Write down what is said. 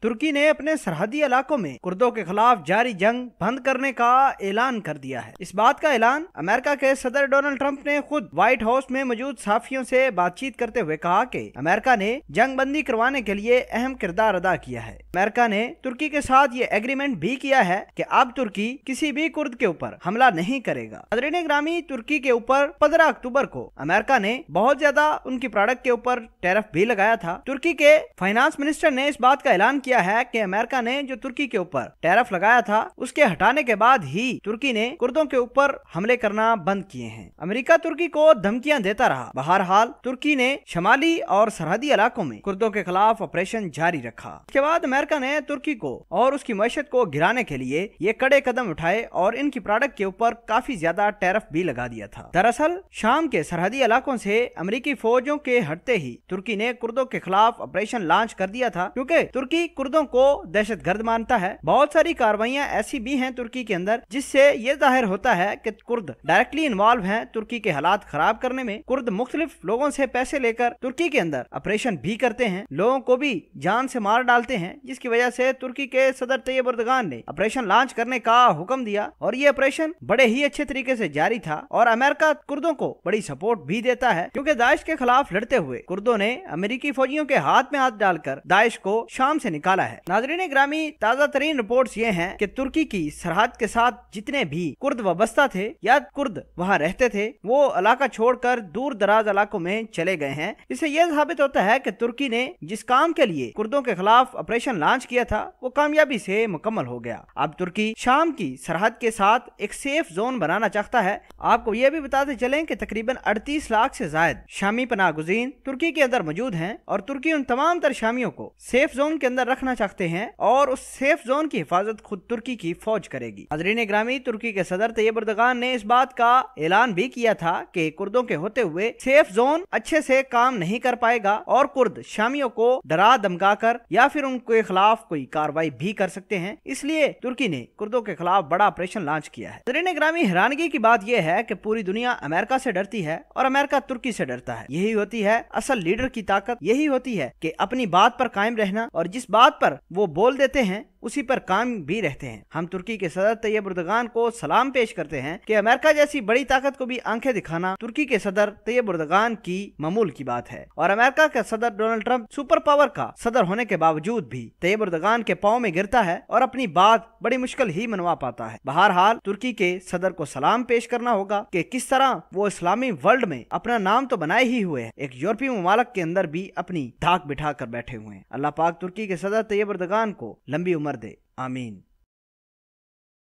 तुर्की ने अपने सरहदी इलाकों में कुर्दों के खिलाफ जारी जंग बंद करने का ऐलान कर दिया है। इस बात का ऐलान अमेरिका के सदर डोनाल्ड ट्रंप ने खुद व्हाइट हाउस में मौजूद सहाफियों से बातचीत करते हुए कहा कि अमेरिका ने जंग बंदी करवाने के लिए अहम किरदार अदा किया है। अमेरिका ने तुर्की के साथ ये एग्रीमेंट भी किया है कि अब तुर्की किसी भी कुर्द के ऊपर हमला नहीं करेगा। नाज़रीन ग्रामी, तुर्की के ऊपर 15 अक्टूबर को अमेरिका ने बहुत ज्यादा उनकी प्रोडक्ट के ऊपर टैरिफ भी लगाया था। तुर्की के फाइनेंस मिनिस्टर ने इस बात का ऐलान किया है कि अमेरिका ने जो तुर्की के ऊपर टैरिफ लगाया था उसके हटाने के बाद ही तुर्की ने कुर्दों के ऊपर हमले करना बंद किए हैं। अमेरिका तुर्की को धमकियां देता रहा। बहरहाल तुर्की ने शमाली और सरहदी इलाकों में कुर्दों के खिलाफ ऑपरेशन जारी रखा। इसके बाद अमेरिका ने तुर्की को और उसकी मईशत को गिराने के लिए ये कड़े कदम उठाए और इनकी प्रोडक्ट के ऊपर काफी ज्यादा टैरिफ भी लगा दिया था। दरअसल शाम के सरहदी इलाकों से अमेरिकी फौजों के हटते ही तुर्की ने कुर्दों के खिलाफ ऑपरेशन लॉन्च कर दिया था, क्योंकि तुर्की कुर्दों को दहशतगर्द मानता है। बहुत सारी कार्रवाइयां ऐसी भी हैं तुर्की के अंदर जिससे ये जाहिर होता है कि कुर्द डायरेक्टली इन्वॉल्व हैं तुर्की के हालात खराब करने में। कुर्द मुख्तलिफ लोगों से पैसे लेकर तुर्की के अंदर ऑपरेशन भी करते हैं, लोगों को भी जान से मार डालते हैं, जिसकी वजह से तुर्की के सदर तैयब एर्दोगान ने ऑपरेशन लॉन्च करने का हुक्म दिया और ये ऑपरेशन बड़े ही अच्छे तरीके से जारी था। और अमेरिका कुर्दों को बड़ी सपोर्ट भी देता है, क्योंकि दाइश के खिलाफ लड़ते हुए कुर्दों ने अमेरिकी फौजियों के हाथ में हाथ डालकर दाइश को शाम से निकाला है। नाज़रीन ग्रामी, ताजा तरीन रिपोर्ट्स ये हैं कि तुर्की की सरहद के साथ जितने भी कुर्द वाबस्ता थे या कुर्द वहां रहते थे वो इलाका छोड़कर दूर दराज इलाकों में चले गए हैं। इससे यह साबित होता है कि तुर्की ने जिस काम के लिए कुर्दों के खिलाफ ऑपरेशन लॉन्च किया था वो कामयाबी से मुकम्मल हो गया। अब तुर्की शाम की सरहद के साथ एक सेफ जोन बनाना चाहता है। आपको यह भी बताते चलें कि तकरीबन 38 लाख से ज्यादा शामी पनाह गुज़ीन तुर्की के अंदर मौजूद हैं और तुर्की उन तमाम तर शामियों को सेफ जोन के अंदर रखना चाहते हैं और उस सेफ जोन की हिफाजत खुद तुर्की की फौज करेगी। नाज़रीन ग्रामी, तुर्की के सदर तैयब एर्दोगान ने इस बात का ऐलान भी किया था कि कुर्दों के होते हुए सेफ जोन अच्छे से काम नहीं कर पाएगा और कुर्द शामियों को डरा धमका कर या फिर उनके खिलाफ कोई कार्रवाई भी कर सकते हैं। इसलिए तुर्की ने कुर्दों के खिलाफ बड़ा ऑपरेशन लॉन्च किया है। नाज़रीन ग्रामी, हैरानगी की बात यह है कि पूरी दुनिया अमेरिका से डरती है और अमेरिका तुर्की से डरता है। यही होती है असल लीडर की ताकत। यही होती है कि अपनी बात पर कायम रहना और जिस बात पर वो बोल देते हैं उसी पर काम भी रहते हैं। हम तुर्की के सदर तैयब एर्दोगान को सलाम पेश करते हैं कि अमेरिका जैसी बड़ी ताकत को भी आंखें दिखाना तुर्की के सदर तैयब एर्दोगान की मामूल की बात है। और अमेरिका का सदर डोनाल्ड ट्रंप सुपर पावर का सदर होने के बावजूद भी तैयब एर्दोगान के पांव में गिरता है और अपनी बात बड़ी मुश्किल ही मनवा पाता है। बहरहाल तुर्की के सदर को सलाम पेश करना होगा कि किस तरह वो इस्लामी वर्ल्ड में अपना नाम तो बनाए ही हुए है, एक यूरोपीय ममालिक के अंदर भी अपनी धाक बिठा कर बैठे हुए हैं। अल्लाह पाक तुर्की के सदर तैयब एर्दोगान को लंबी उम्र दे। आमीन।